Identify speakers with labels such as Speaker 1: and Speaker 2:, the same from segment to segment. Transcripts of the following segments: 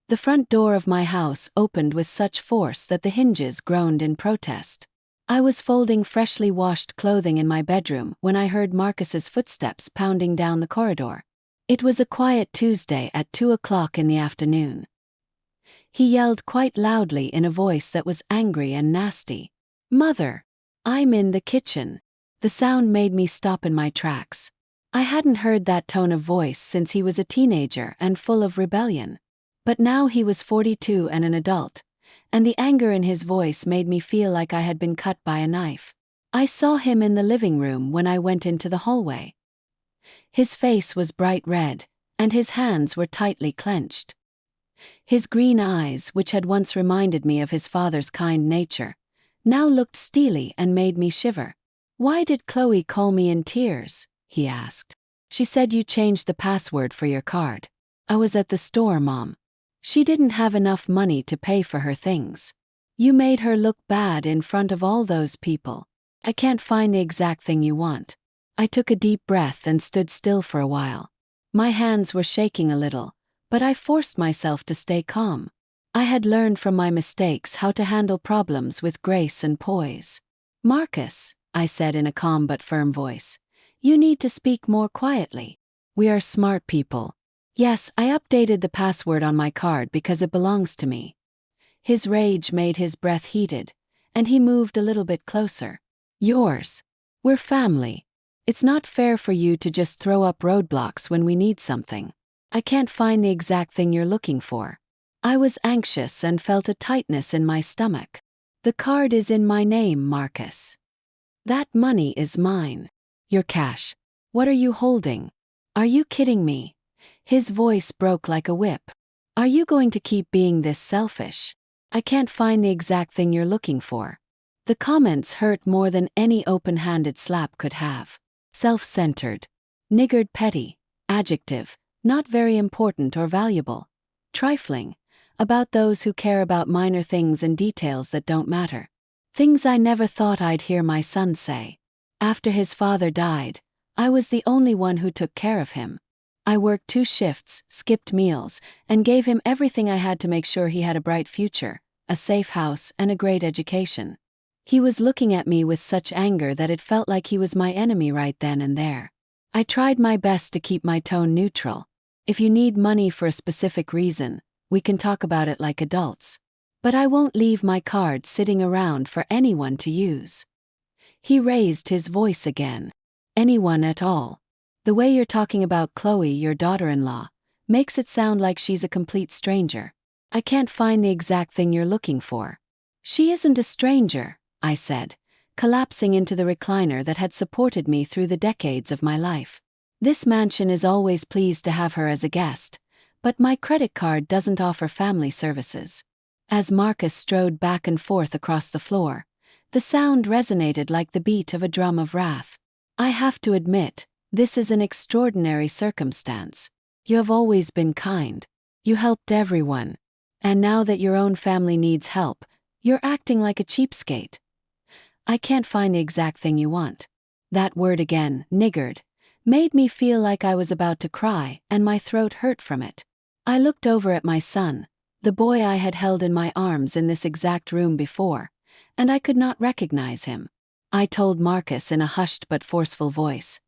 Speaker 1: The front door of my house opened with such force that the hinges groaned in protest. I was folding freshly washed clothing in my bedroom when I heard Marcus's footsteps pounding down the corridor. It was a quiet Tuesday at 2 o'clock in the afternoon. He yelled quite loudly in a voice that was angry and nasty. "Mother! I'm in the kitchen." The sound made me stop in my tracks. I hadn't heard that tone of voice since he was a teenager and full of rebellion. But now he was 42 and an adult, and the anger in his voice made me feel like I had been cut by a knife. I saw him in the living room when I went into the hallway. His face was bright red, and his hands were tightly clenched. His green eyes, which had once reminded me of his father's kind nature, now looked steely and made me shiver. "Why did Chloe call me in tears?" he asked. "She said you changed the password for your card." "I was at the store, Mom. She didn't have enough money to pay for her things." "You made her look bad in front of all those people." "I can't find the exact thing you want." I took a deep breath and stood still for a while. My hands were shaking a little, but I forced myself to stay calm. I had learned from my mistakes how to handle problems with grace and poise. "Marcus," I said in a calm but firm voice, "you need to speak more quietly. We are smart people." "Yes, I updated the password on my card because it belongs to me." His rage made his breath heated, and he moved a little bit closer. "Yours. We're family. It's not fair for you to just throw up roadblocks when we need something." "I can't find the exact thing you're looking for." I was anxious and felt a tightness in my stomach. "The card is in my name, Marcus. That money is mine." "Your cash. What are you holding?" "Are you kidding me?" His voice broke like a whip. "Are you going to keep being this selfish?" "I can't find the exact thing you're looking for." The comments hurt more than any open-handed slap could have. Self-centered. Niggard, petty. Adjective. Not very important or valuable. Trifling. About those who care about minor things and details that don't matter. Things I never thought I'd hear my son say. After his father died, I was the only one who took care of him. I worked 2 shifts, skipped meals, and gave him everything I had to make sure he had a bright future, a safe house, and a great education. He was looking at me with such anger that it felt like he was my enemy right then and there. I tried my best to keep my tone neutral. "If you need money for a specific reason, we can talk about it like adults. But I won't leave my card sitting around for anyone to use." He raised his voice again. "Anyone at all. The way you're talking about Chloe, your daughter-in-law, makes it sound like she's a complete stranger." "I can't find the exact thing you're looking for." "She isn't a stranger," I said, collapsing into the recliner that had supported me through the decades of my life. "This mansion is always pleased to have her as a guest, but my credit card doesn't offer family services." As Marcus strode back and forth across the floor, the sound resonated like the beat of a drum of wrath. "I have to admit, this is an extraordinary circumstance. You have always been kind. You helped everyone. And now that your own family needs help, you're acting like a cheapskate." "I can't find the exact thing you want." That word again, niggard, made me feel like I was about to cry, and my throat hurt from it. I looked over at my son, the boy I had held in my arms in this exact room before, and I could not recognize him. I told Marcus in a hushed but forceful voice,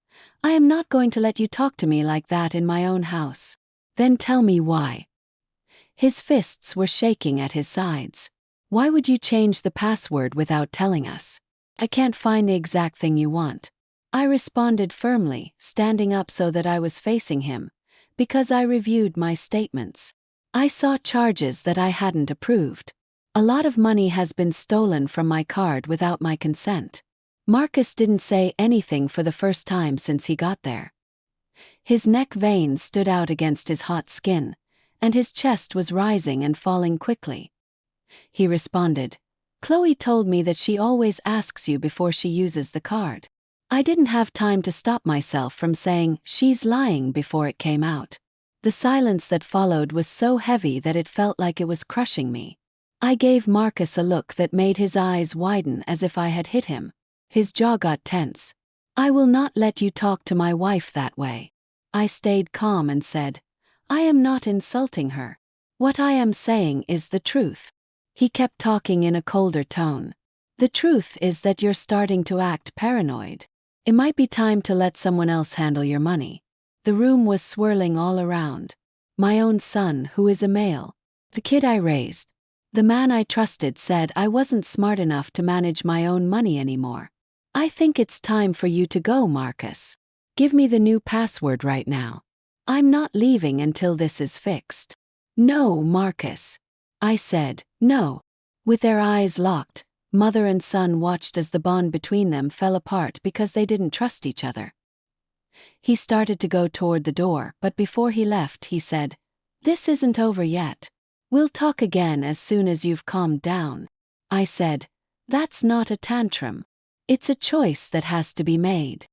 Speaker 1: "I am not going to let you talk to me like that in my own house." "Then tell me why." His fists were shaking at his sides. "Why would you change the password without telling us?" "I can't find the exact thing you want." I responded firmly, standing up so that I was facing him, because I reviewed my statements. I saw charges that I hadn't approved. A lot of money has been stolen from my card without my consent. Marcus didn't say anything for the first time since he got there. His neck veins stood out against his hot skin, and his chest was rising and falling quickly. He responded, "Chloe told me that she always asks you before she uses the card." I didn't have time to stop myself from saying, "She's lying," before it came out. The silence that followed was so heavy that it felt like it was crushing me. I gave Marcus a look that made his eyes widen as if I had hit him. His jaw got tense. "I will not let you talk to my wife that way." I stayed calm and said, "I am not insulting her." What I am saying is the truth. He kept talking in a colder tone. The truth is that you're starting to act paranoid. It might be time to let someone else handle your money. The room was swirling all around. My own son, who is a male. The kid I raised. The man I trusted said I wasn't smart enough to manage my own money anymore. I think it's time for you to go, Marcus. Give me the new password right now. I'm not leaving until this is fixed. No, Marcus. I said, no. With their eyes locked, mother and son watched as the bond between them fell apart because they didn't trust each other. He started to go toward the door, but before he left, he said, "This isn't over yet. We'll talk again as soon as you've calmed down." I said, "That's not a tantrum. It's a choice that has to be made."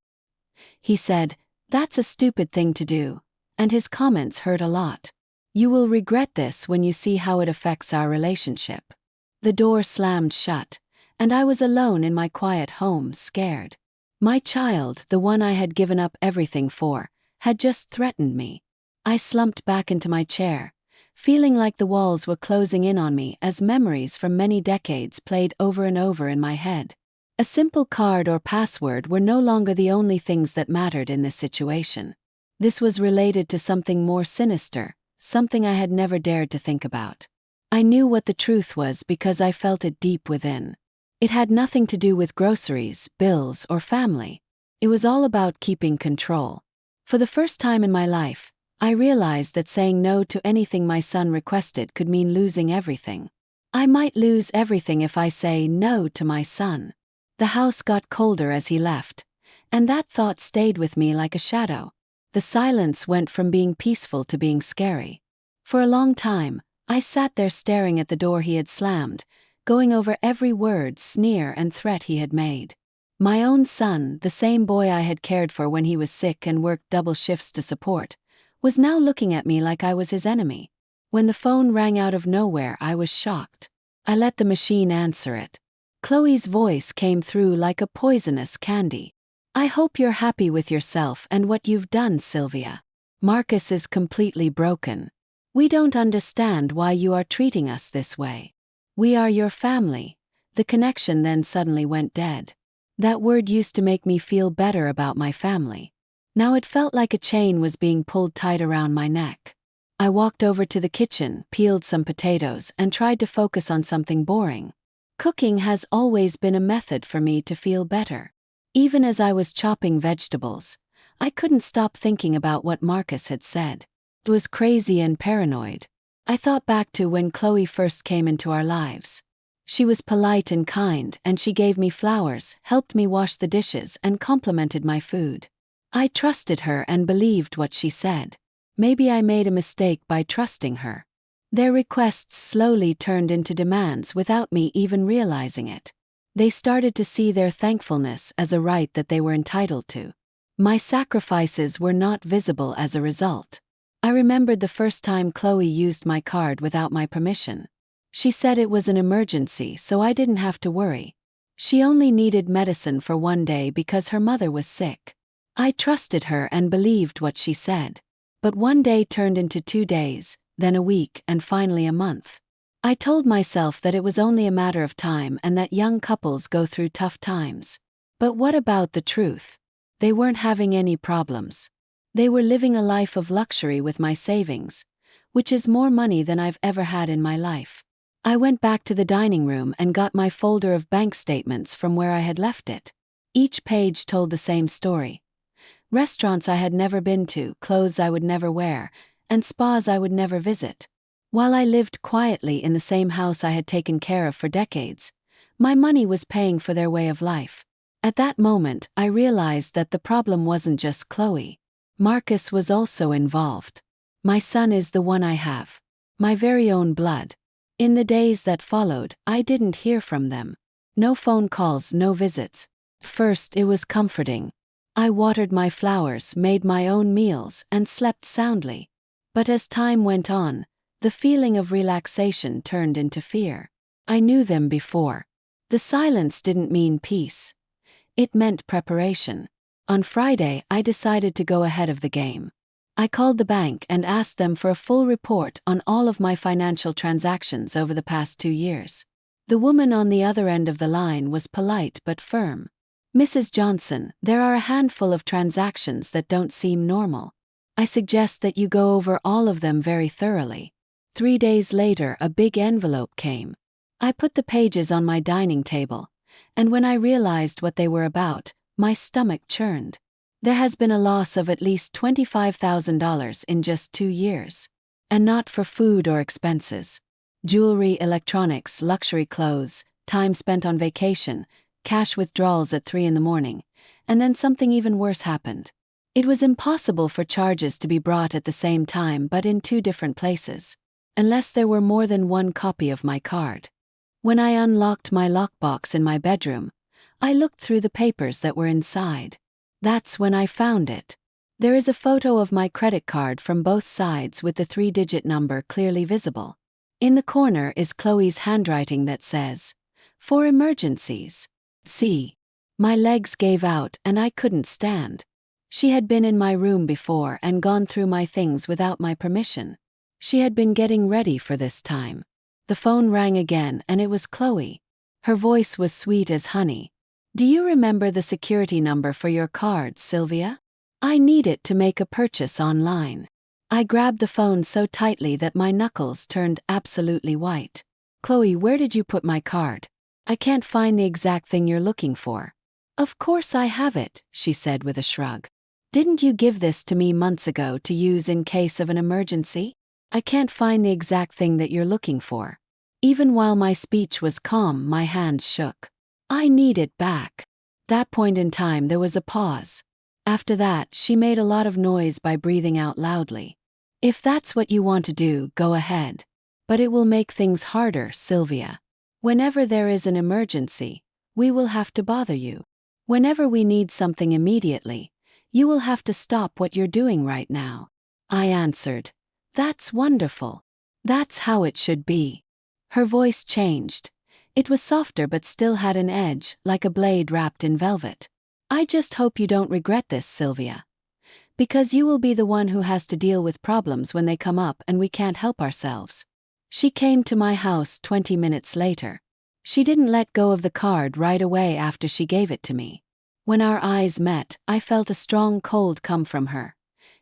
Speaker 1: He said, "That's a stupid thing to do," and his comments hurt a lot. "You will regret this when you see how it affects our relationship." The door slammed shut, and I was alone in my quiet home, scared. My child, the one I had given up everything for, had just threatened me. I slumped back into my chair, feeling like the walls were closing in on me as memories from many decades played over and over in my head. A simple card or password were no longer the only things that mattered in this situation. This was related to something more sinister, something I had never dared to think about. I knew what the truth was because I felt it deep within. It had nothing to do with groceries, bills, or family. It was all about keeping control. For the first time in my life, I realized that saying no to anything my son requested could mean losing everything. I might lose everything if I say no to my son. The house got colder as he left, and that thought stayed with me like a shadow. The silence went from being peaceful to being scary. For a long time, I sat there staring at the door he had slammed, going over every word, sneer, and threat he had made. My own son, the same boy I had cared for when he was sick and worked double shifts to support, was now looking at me like I was his enemy. When the phone rang out of nowhere, I was shocked. I let the machine answer it. Chloe's voice came through like a poisonous candy. "I hope you're happy with yourself and what you've done, Sylvia. Marcus is completely broken. We don't understand why you are treating us this way. We are your family." The connection then suddenly went dead. That word used to make me feel better about my family. Now it felt like a chain was being pulled tight around my neck. I walked over to the kitchen, peeled some potatoes, and tried to focus on something boring. Cooking has always been a method for me to feel better. Even as I was chopping vegetables, I couldn't stop thinking about what Marcus had said. It was crazy and paranoid. I thought back to when Chloe first came into our lives. She was polite and kind, and she gave me flowers, helped me wash the dishes, and complimented my food. I trusted her and believed what she said. Maybe I made a mistake by trusting her. Their requests slowly turned into demands without me even realizing it. They started to see their thankfulness as a right that they were entitled to. My sacrifices were not visible as a result. I remembered the first time Chloe used my card without my permission. She said it was an emergency, so I didn't have to worry. She only needed medicine for one day because her mother was sick. I trusted her and believed what she said. But one day turned into 2 days, then a week, and finally a month. I told myself that it was only a matter of time and that young couples go through tough times. But what about the truth? They weren't having any problems. They were living a life of luxury with my savings, which is more money than I've ever had in my life. I went back to the dining room and got my folder of bank statements from where I had left it. Each page told the same story. Restaurants I had never been to, clothes I would never wear, and spas I would never visit. While I lived quietly in the same house I had taken care of for decades, my money was paying for their way of life. At that moment, I realized that the problem wasn't just Chloe. Marcus was also involved. My son is the one I have. My very own blood. In the days that followed, I didn't hear from them. No phone calls, no visits. First, it was comforting. I watered my flowers, made my own meals, and slept soundly. But as time went on, the feeling of relaxation turned into fear. I knew them before. The silence didn't mean peace. It meant preparation. On Friday, I decided to go ahead of the game. I called the bank and asked them for a full report on all of my financial transactions over the past 2 years. The woman on the other end of the line was polite but firm. Mrs. Johnson, there are a handful of transactions that don't seem normal. I suggest that you go over all of them very thoroughly. 3 days later, a big envelope came. I put the pages on my dining table, and when I realized what they were about, my stomach churned. There has been a loss of at least $25,000 in just 2 years. And not for food or expenses. Jewelry, electronics, luxury clothes, time spent on vacation, cash withdrawals at 3 in the morning, and then something even worse happened. It was impossible for charges to be brought at the same time but in 2 different places, unless there were more than one copy of my card. When I unlocked my lockbox in my bedroom, I looked through the papers that were inside. That's when I found it. There is a photo of my credit card from both sides with the 3-digit number clearly visible. In the corner is Chloe's handwriting that says, "For emergencies. See." My legs gave out and I couldn't stand. She had been in my room before and gone through my things without my permission. She had been getting ready for this time. The phone rang again and it was Chloe. Her voice was sweet as honey. "Do you remember the security number for your card, Sylvia? I need it to make a purchase online." I grabbed the phone so tightly that my knuckles turned absolutely white. "Chloe, where did you put my card? I can't find the exact thing you're looking for." "Of course I have it," she said with a shrug. "Didn't you give this to me months ago to use in case of an emergency? I can't find the exact thing that you're looking for." Even while my speech was calm, my hands shook. "I need it back." That point in time there was a pause. After that, she made a lot of noise by breathing out loudly. "If that's what you want to do, go ahead. But it will make things harder, Sylvia. Whenever there is an emergency, we will have to bother you. Whenever we need something immediately, you will have to stop what you're doing right now." I answered, "That's wonderful. That's how it should be." Her voice changed. It was softer but still had an edge, like a blade wrapped in velvet. "I just hope you don't regret this, Sylvia. Because you will be the one who has to deal with problems when they come up and we can't help ourselves." She came to my house 20 minutes later. She didn't let go of the card right away after she gave it to me. When our eyes met, I felt a strong cold come from her.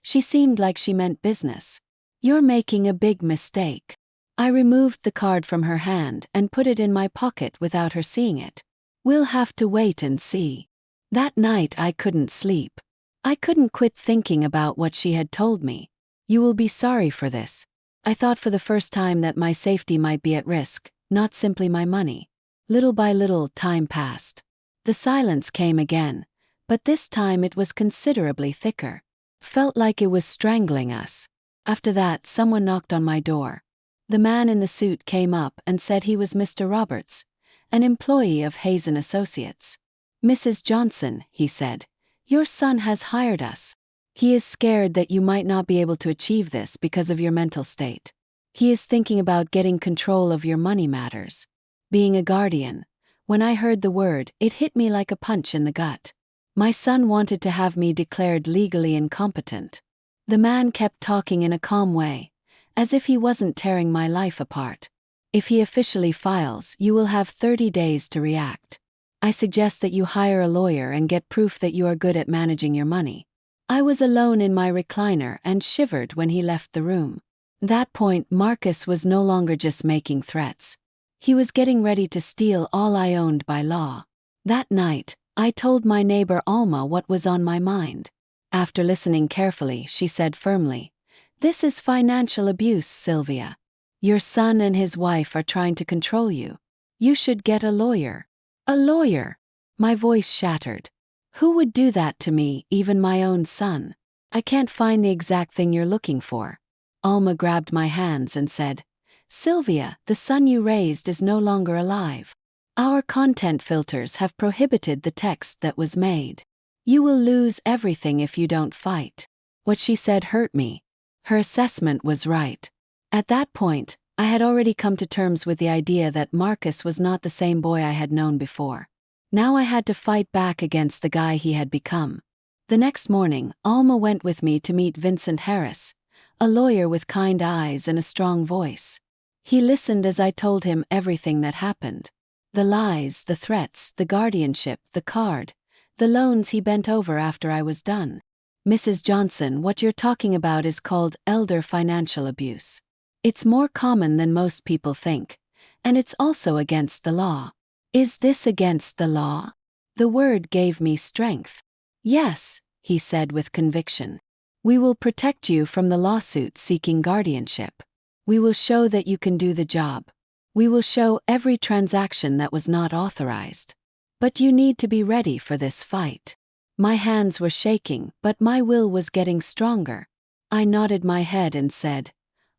Speaker 1: She seemed like she meant business. "You're making a big mistake." I removed the card from her hand and put it in my pocket without her seeing it. "We'll have to wait and see." That night I couldn't sleep. I couldn't quit thinking about what she had told me. "You will be sorry for this." I thought for the first time that my safety might be at risk, not simply my money. Little by little, time passed. The silence came again, but this time it was considerably thicker. Felt like it was strangling us. After that, someone knocked on my door. The man in the suit came up and said he was Mr. Roberts, an employee of Hazen Associates. "Mrs. Johnson," he said, "your son has hired us. He is scared that you might not be able to achieve this because of your mental state. He is thinking about getting control of your money matters." Being a guardian, when I heard the word, it hit me like a punch in the gut. My son wanted to have me declared legally incompetent. The man kept talking in a calm way, as if he wasn't tearing my life apart. "If he officially files, you will have 30 days to react. I suggest that you hire a lawyer and get proof that you are good at managing your money." I was alone in my recliner and shivered when he left the room. At that point, Marcus was no longer just making threats. He was getting ready to steal all I owned by law. That night, I told my neighbor Alma what was on my mind. After listening carefully, she said firmly, "This is financial abuse, Sylvia. Your son and his wife are trying to control you. You should get a lawyer." "A lawyer?" My voice shattered. "Who would do that to me, even my own son? I can't find the exact thing you're looking for." Alma grabbed my hands and said, "Sylvia, the son you raised is no longer alive. Our content filters have prohibited the text that was made. You will lose everything if you don't fight." What she said hurt me. Her assessment was right. At that point, I had already come to terms with the idea that Marcus was not the same boy I had known before. Now I had to fight back against the guy he had become. The next morning, Alma went with me to meet Vincent Harris, a lawyer with kind eyes and a strong voice. He listened as I told him everything that happened. The lies, the threats, the guardianship, the card, the loans he bent over after I was done. Mrs. Johnson, what you're talking about is called elder financial abuse. It's more common than most people think, and it's also against the law. Is this against the law? The word gave me strength. Yes, he said with conviction. We will protect you from the lawsuit seeking guardianship. We will show that you can do the job. We will show every transaction that was not authorized. But you need to be ready for this fight. My hands were shaking, but my will was getting stronger. I nodded my head and said,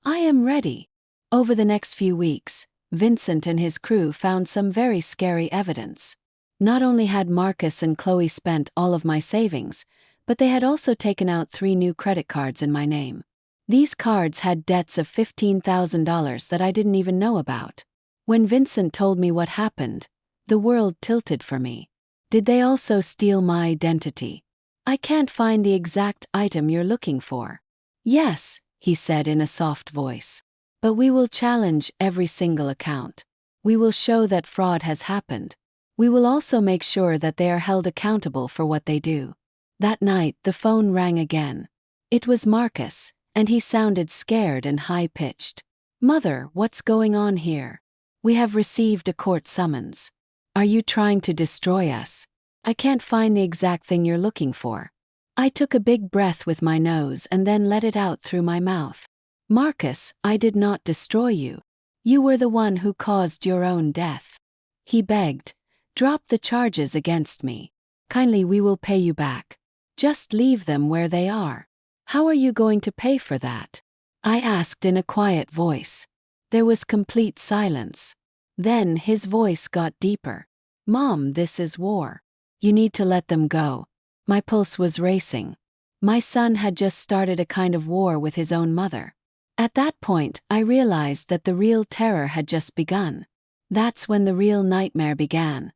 Speaker 1: I am ready. Over the next few weeks, Vincent and his crew found some very scary evidence. Not only had Marcus and Chloe spent all of my savings, but they had also taken out 3 new credit cards in my name. These cards had debts of $15,000 that I didn't even know about. When Vincent told me what happened, the world tilted for me. Did they also steal my identity? I can't find the exact item you're looking for. Yes, he said in a soft voice. But we will challenge every single account. We will show that fraud has happened. We will also make sure that they are held accountable for what they do. That night, the phone rang again. It was Marcus, and he sounded scared and high-pitched. Mother, what's going on here? We have received a court summons. Are you trying to destroy us? I can't find the exact thing you're looking for. I took a big breath with my nose and then let it out through my mouth. Marcus, I did not destroy you. You were the one who caused your own death. He begged. Drop the charges against me. Kindly, we will pay you back. Just leave them where they are. How are you going to pay for that? I asked in a quiet voice. There was complete silence. Then his voice got deeper. Mom, this is war. You need to let them go. My pulse was racing. My son had just started a kind of war with his own mother. At that point, I realized that the real terror had just begun. That's when the real nightmare began.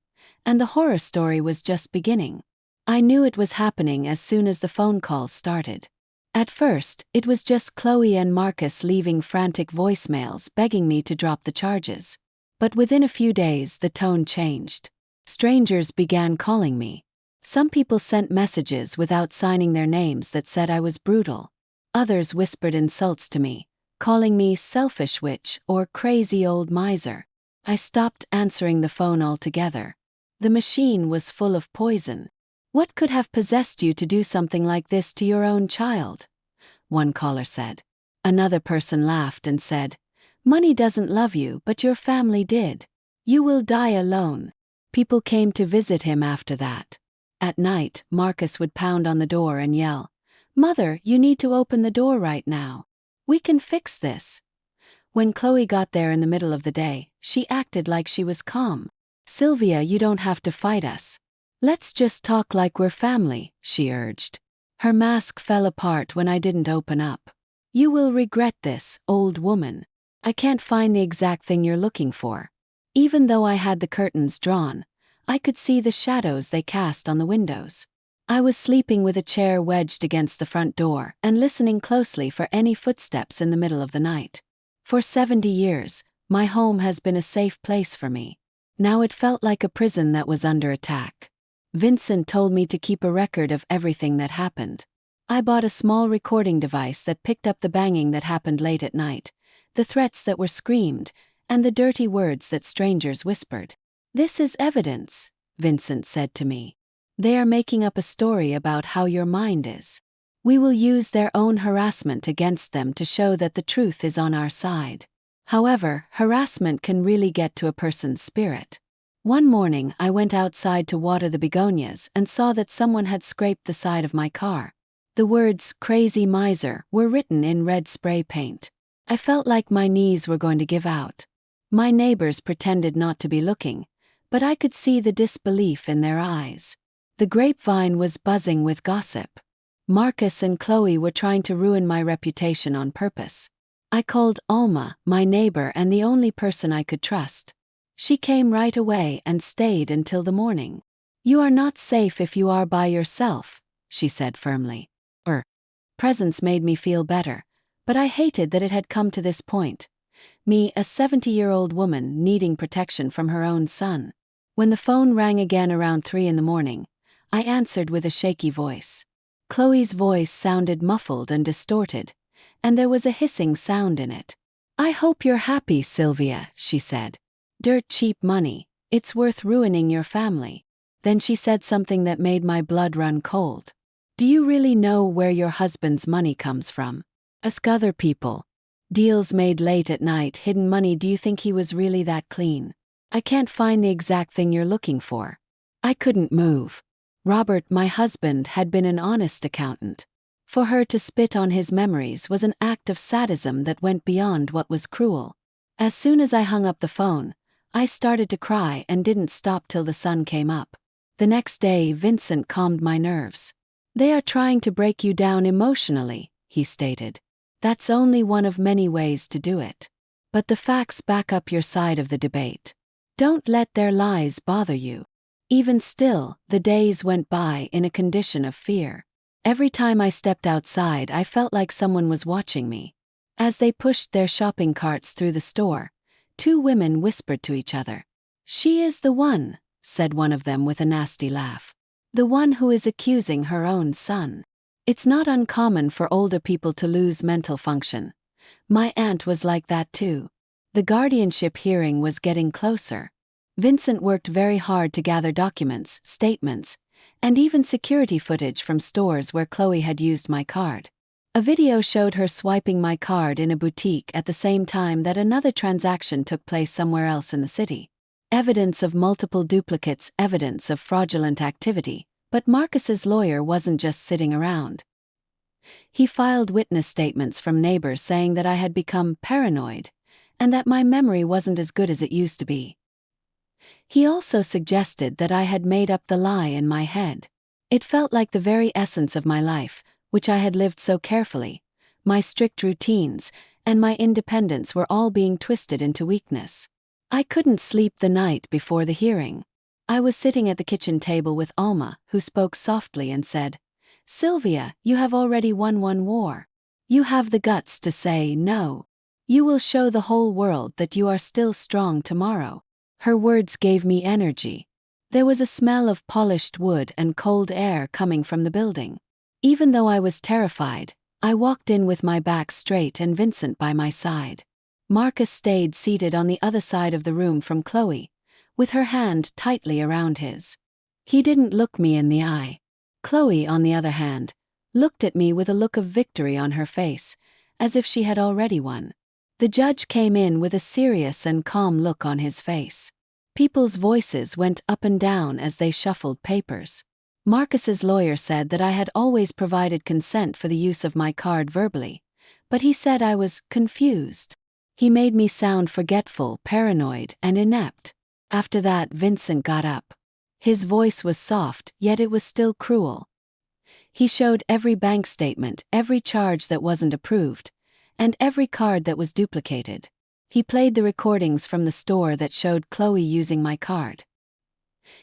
Speaker 1: And the horror story was just beginning. I knew it was happening as soon as the phone calls started. At first, it was just Chloe and Marcus leaving frantic voicemails begging me to drop the charges. But within a few days, the tone changed. Strangers began calling me. Some people sent messages without signing their names that said I was brutal. Others whispered insults to me, calling me selfish witch or crazy old miser. I stopped answering the phone altogether. The machine was full of poison. What could have possessed you to do something like this to your own child? One caller said. Another person laughed and said, Money doesn't love you, but your family did. You will die alone. People came to visit him after that. At night, Marcus would pound on the door and yell, Mother, you need to open the door right now. We can fix this. When Chloe got there in the middle of the day, she acted like she was calm. Sylvia, you don't have to fight us. Let's just talk like we're family, she urged. Her mask fell apart when I didn't open up. You will regret this, old woman. I can't find the exact thing you're looking for. Even though I had the curtains drawn, I could see the shadows they cast on the windows. I was sleeping with a chair wedged against the front door and listening closely for any footsteps in the middle of the night. For 70 years, my home has been a safe place for me. Now it felt like a prison that was under attack. Vincent told me to keep a record of everything that happened. I bought a small recording device that picked up the banging that happened late at night, the threats that were screamed, and the dirty words that strangers whispered. This is evidence, Vincent said to me. They are making up a story about how your mind is. We will use their own harassment against them to show that the truth is on our side. However, harassment can really get to a person's spirit. One morning, I went outside to water the begonias and saw that someone had scraped the side of my car. The words, crazy miser, were written in red spray paint. I felt like my knees were going to give out. My neighbors pretended not to be looking, but I could see the disbelief in their eyes. The grapevine was buzzing with gossip. Marcus and Chloe were trying to ruin my reputation on purpose. I called Alma, my neighbor and the only person I could trust. She came right away and stayed until the morning. You are not safe if you are by yourself, she said firmly. Her presence made me feel better, but I hated that it had come to this point. Me, a 70-year-old woman needing protection from her own son. When the phone rang again around 3 in the morning, I answered with a shaky voice. Chloe's voice sounded muffled and distorted, and there was a hissing sound in it. "I hope you're happy, Sylvia," she said. "Dirt cheap money, it's worth ruining your family." Then she said something that made my blood run cold. "Do you really know where your husband's money comes from? Ask other people. Deals made late at night, hidden money. Do you think he was really that clean? I can't find the exact thing you're looking for." I couldn't move. Robert, my husband, had been an honest accountant. For her to spit on his memories was an act of sadism that went beyond what was cruel. As soon as I hung up the phone, I started to cry and didn't stop till the sun came up. The next day, Vincent calmed my nerves. "They are trying to break you down emotionally," he stated. "That's only one of many ways to do it. But the facts back up your side of the debate. Don't let their lies bother you." Even still, the days went by in a condition of fear. Every time I stepped outside, I felt like someone was watching me. As they pushed their shopping carts through the store, 2 women whispered to each other. "She is the one," said one of them with a nasty laugh. "The one who is accusing her own son." It's not uncommon for older people to lose mental function. My aunt was like that too. The guardianship hearing was getting closer. Vincent worked very hard to gather documents, statements, and even security footage from stores where Chloe had used my card. A video showed her swiping my card in a boutique at the same time that another transaction took place somewhere else in the city. Evidence of multiple duplicates, evidence of fraudulent activity. But Marcus's lawyer wasn't just sitting around. He filed witness statements from neighbors saying that I had become paranoid and that my memory wasn't as good as it used to be. He also suggested that I had made up the lie in my head. It felt like the very essence of my life, which I had lived so carefully, my strict routines, and my independence were all being twisted into weakness. I couldn't sleep the night before the hearing. I was sitting at the kitchen table with Alma, who spoke softly and said, "Sylvia, you have already won one war. You have the guts to say no. You will show the whole world that you are still strong tomorrow." Her words gave me energy. There was a smell of polished wood and cold air coming from the building. Even though I was terrified, I walked in with my back straight and Vincent by my side. Marcus stayed seated on the other side of the room from Chloe, with her hand tightly around his. He didn't look me in the eye. Chloe, on the other hand, looked at me with a look of victory on her face, as if she had already won. The judge came in with a serious and calm look on his face. People's voices went up and down as they shuffled papers. Marcus's lawyer said that I had always provided consent for the use of my card verbally, but he said I was confused. He made me sound forgetful, paranoid, and inept. After that, Vincent got up. His voice was soft, yet it was still cruel. He showed every bank statement, every charge that wasn't approved, and every card that was duplicated. He played the recordings from the store that showed Chloe using my card.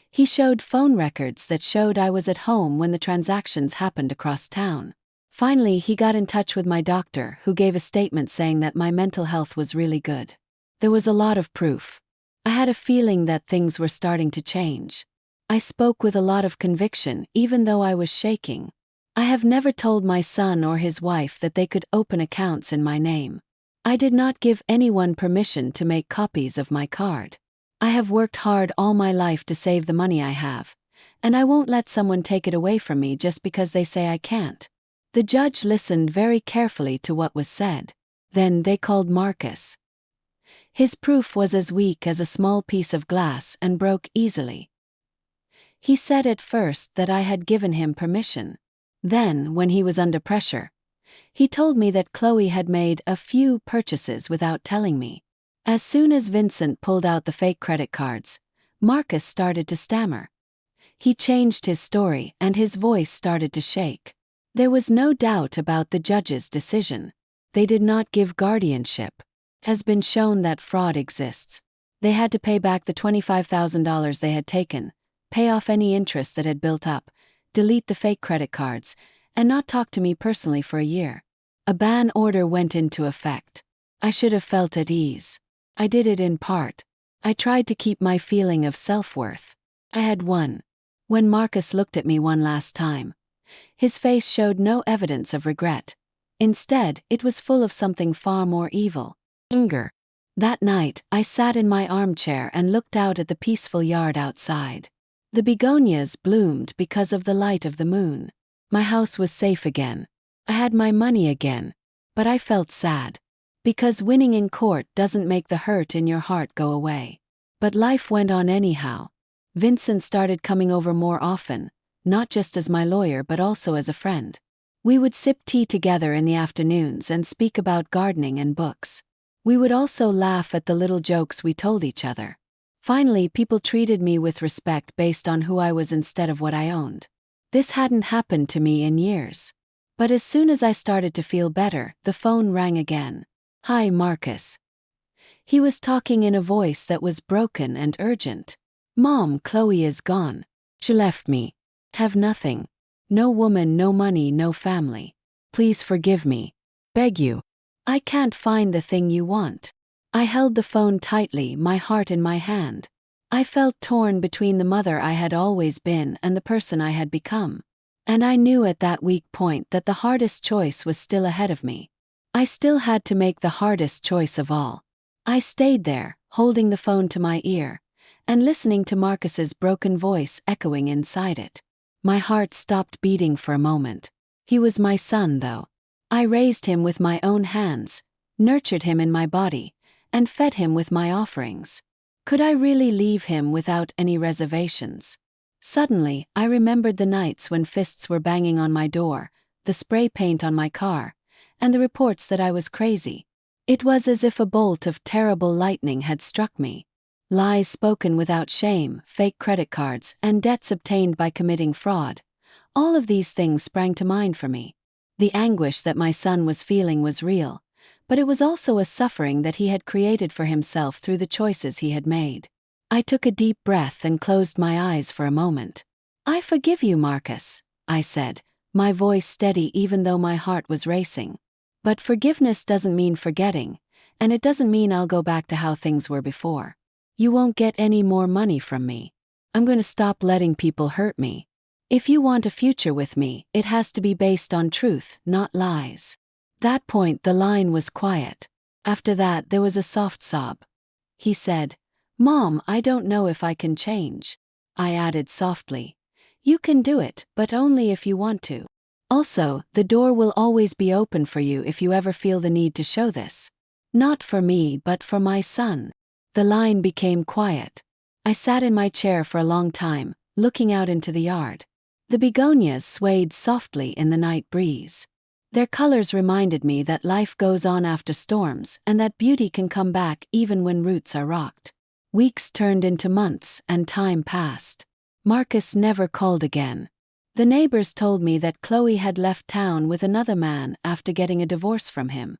Speaker 1: He showed phone records that showed I was at home when the transactions happened across town. Finally, he got in touch with my doctor, who gave a statement saying that my mental health was really good. There was a lot of proof. I had a feeling that things were starting to change. I spoke with a lot of conviction, even though I was shaking. I have never told my son or his wife that they could open accounts in my name. I did not give anyone permission to make copies of my card. I have worked hard all my life to save the money I have, and I won't let someone take it away from me just because they say I can't. The judge listened very carefully to what was said. Then they called Marcus. His proof was as weak as a small piece of glass and broke easily. He said at first that I had given him permission. Then, when he was under pressure, he told me that Chloe had made a few purchases without telling me. As soon as Vincent pulled out the fake credit cards, Marcus started to stammer. He changed his story and his voice started to shake. There was no doubt about the judge's decision. They did not give guardianship. It has been shown that fraud exists. They had to pay back the $25,000 they had taken, pay off any interest that had built up, delete the fake credit cards, and not talk to me personally for a year. A ban order went into effect. I should have felt at ease. I did it in part. I tried to keep my feeling of self-worth. I had won. When Marcus looked at me one last time, his face showed no evidence of regret. Instead, it was full of something far more evil: anger. That night, I sat in my armchair and looked out at the peaceful yard outside. The begonias bloomed because of the light of the moon. My house was safe again. I had my money again. But I felt sad. Because winning in court doesn't make the hurt in your heart go away. But life went on anyhow. Vincent started coming over more often, not just as my lawyer but also as a friend. We would sip tea together in the afternoons and speak about gardening and books. We would also laugh at the little jokes we told each other. Finally, people treated me with respect based on who I was instead of what I owned. This hadn't happened to me in years. But as soon as I started to feel better, the phone rang again. "Hi, Marcus." He was talking in a voice that was broken and urgent. "Mom, Chloe is gone. She left me. Have nothing. No woman, no money, no family. Please forgive me. Beg you. I can't find the thing you want." I held the phone tightly, my heart in my hand. I felt torn between the mother I had always been and the person I had become. And I knew at that weak point that the hardest choice was still ahead of me. I still had to make the hardest choice of all. I stayed there, holding the phone to my ear, and listening to Marcus's broken voice echoing inside it. My heart stopped beating for a moment. He was my son, though. I raised him with my own hands, nurtured him in my body, and fed him with my offerings. Could I really leave him without any reservations? Suddenly, I remembered the nights when fists were banging on my door, the spray paint on my car, and the reports that I was crazy. It was as if a bolt of terrible lightning had struck me. Lies spoken without shame, fake credit cards, and debts obtained by committing fraud. All of these things sprang to mind for me. The anguish that my son was feeling was real, but it was also a suffering that he had created for himself through the choices he had made. I took a deep breath and closed my eyes for a moment. "I forgive you, Marcus," I said, my voice steady even though my heart was racing. But forgiveness doesn't mean forgetting, and it doesn't mean I'll go back to how things were before. You won't get any more money from me. I'm going to stop letting people hurt me. If you want a future with me, it has to be based on truth, not lies. That point the line was quiet. After that there was a soft sob. He said, "Mom, I don't know if I can change." I added softly, "You can do it, but only if you want to. Also, the door will always be open for you if you ever feel the need to show this. Not for me, but for my son." The line became quiet. I sat in my chair for a long time, looking out into the yard. The begonias swayed softly in the night breeze. Their colors reminded me that life goes on after storms and that beauty can come back even when roots are rocked. Weeks turned into months and time passed. Marcus never called again. The neighbors told me that Chloe had left town with another man after getting a divorce from him.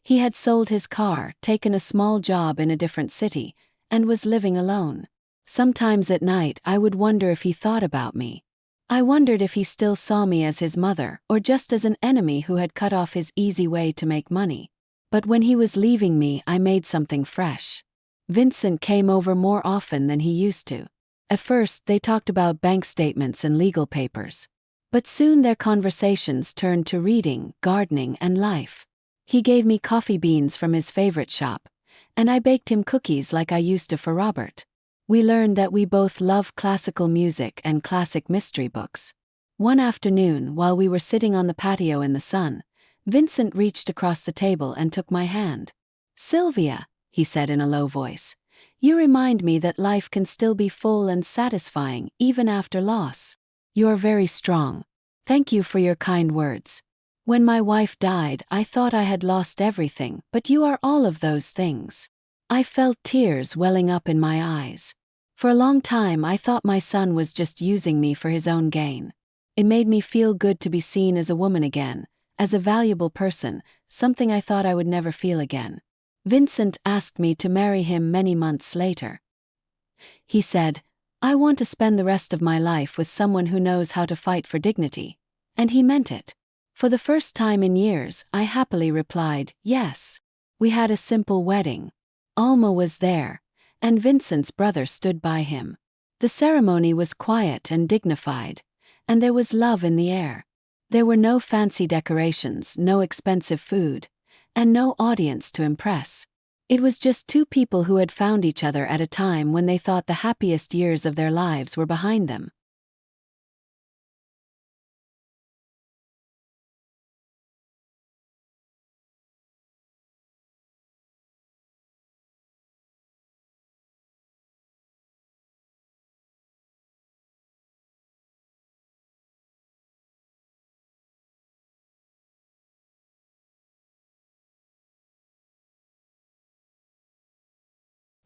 Speaker 1: He had sold his car, taken a small job in a different city, and was living alone. Sometimes at night I would wonder if he thought about me. I wondered if he still saw me as his mother or just as an enemy who had cut off his easy way to make money. But when he was leaving me, I made something fresh. Vincent came over more often than he used to. At first, they talked about bank statements and legal papers. But soon their conversations turned to reading, gardening, and life. He gave me coffee beans from his favorite shop, and I baked him cookies like I used to for Robert. We learned that we both love classical music and classic mystery books. One afternoon, while we were sitting on the patio in the sun, Vincent reached across the table and took my hand. "Sylvia," he said in a low voice, "you remind me that life can still be full and satisfying even after loss. You're very strong. Thank you for your kind words. When my wife died, I thought I had lost everything, but you are all of those things." I felt tears welling up in my eyes. For a long time I thought my son was just using me for his own gain. It made me feel good to be seen as a woman again, as a valuable person, something I thought I would never feel again. Vincent asked me to marry him many months later. He said, I want to spend the rest of my life with someone who knows how to fight for dignity. And he meant it. For the first time in years, I happily replied, yes. We had a simple wedding. Alma was there, and Vincent's brother stood by him. The ceremony was quiet and dignified, and there was love in the air. There were no fancy decorations, no expensive food, and no audience to impress. It was just two people who had found each other at a time when they thought the happiest years of their lives were behind them.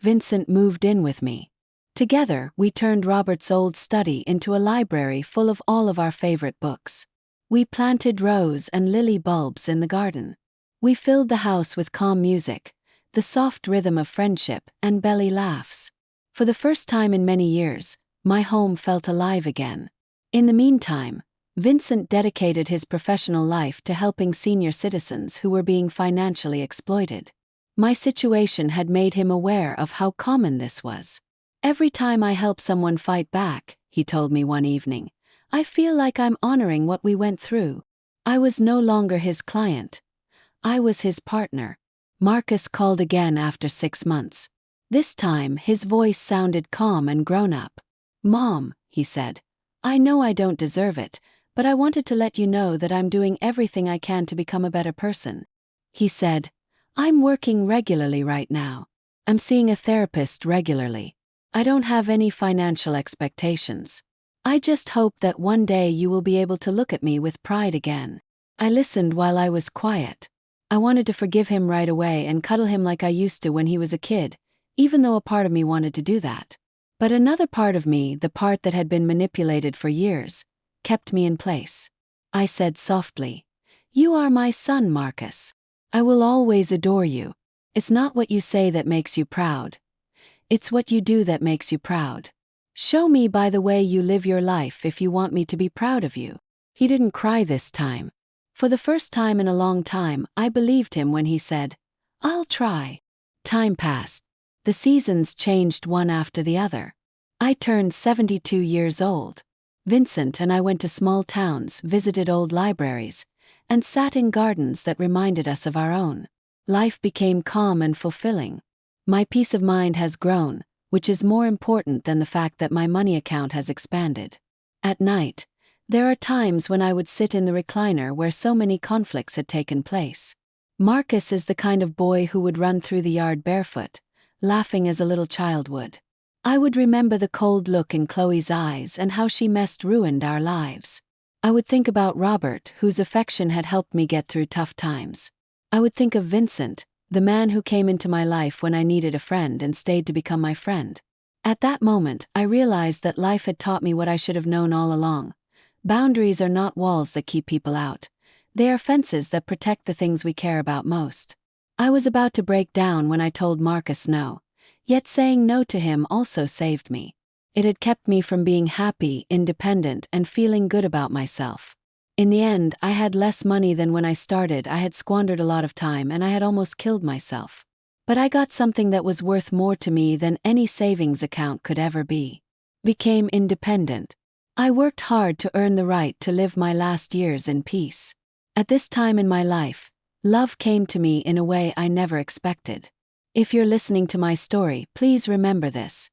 Speaker 1: Vincent moved in with me. Together, we turned Robert's old study into a library full of all of our favorite books. We planted rose and lily bulbs in the garden. We filled the house with calm music, the soft rhythm of friendship, and belly laughs. For the first time in many years, my home felt alive again. In the meantime, Vincent dedicated his professional life to helping senior citizens who were being financially exploited. My situation had made him aware of how common this was. Every time I help someone fight back, he told me one evening, I feel like I'm honoring what we went through. I was no longer his client. I was his partner. Marcus called again after 6 months. This time, his voice sounded calm and grown-up. Mom, he said, I know I don't deserve it, but I wanted to let you know that I'm doing everything I can to become a better person. He said, I'm working regularly right now. I'm seeing a therapist regularly. I don't have any financial expectations. I just hope that one day you will be able to look at me with pride again. I listened while I was quiet. I wanted to forgive him right away and cuddle him like I used to when he was a kid, even though a part of me wanted to do that. But another part of me, the part that had been manipulated for years, kept me in place. I said softly, You are my son, Marcus. I will always adore you. It's not what you say that makes you proud. It's what you do that makes you proud. Show me by the way you live your life if you want me to be proud of you. He didn't cry this time. For the first time in a long time, I believed him when he said, I'll try. Time passed. The seasons changed one after the other. I turned 72 years old. Vincent and I went to small towns, visited old libraries, and sat in gardens that reminded us of our own. Life became calm and fulfilling. My peace of mind has grown, which is more important than the fact that my money account has expanded. At night, there are times when I would sit in the recliner where so many conflicts had taken place. Marcus is the kind of boy who would run through the yard barefoot, laughing as a little child would. I would remember the cold look in Chloe's eyes and how she ruined our lives. I would think about Robert, whose affection had helped me get through tough times. I would think of Vincent, the man who came into my life when I needed a friend and stayed to become my friend. At that moment, I realized that life had taught me what I should have known all along. Boundaries are not walls that keep people out. They are fences that protect the things we care about most. I was about to break down when I told Marcus no. Yet saying no to him also saved me. It had kept me from being happy, independent, and feeling good about myself. In the end, I had less money than when I started. I had squandered a lot of time and I had almost killed myself. But I got something that was worth more to me than any savings account could ever be. Became independent. I worked hard to earn the right to live my last years in peace. At this time in my life, love came to me in a way I never expected. If you're listening to my story, please remember this.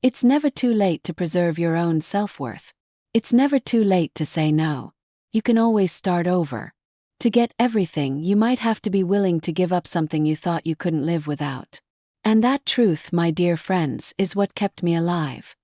Speaker 1: It's never too late to preserve your own self-worth. It's never too late to say no. You can always start over. To get everything, you might have to be willing to give up something you thought you couldn't live without. And that truth, my dear friends, is what kept me alive.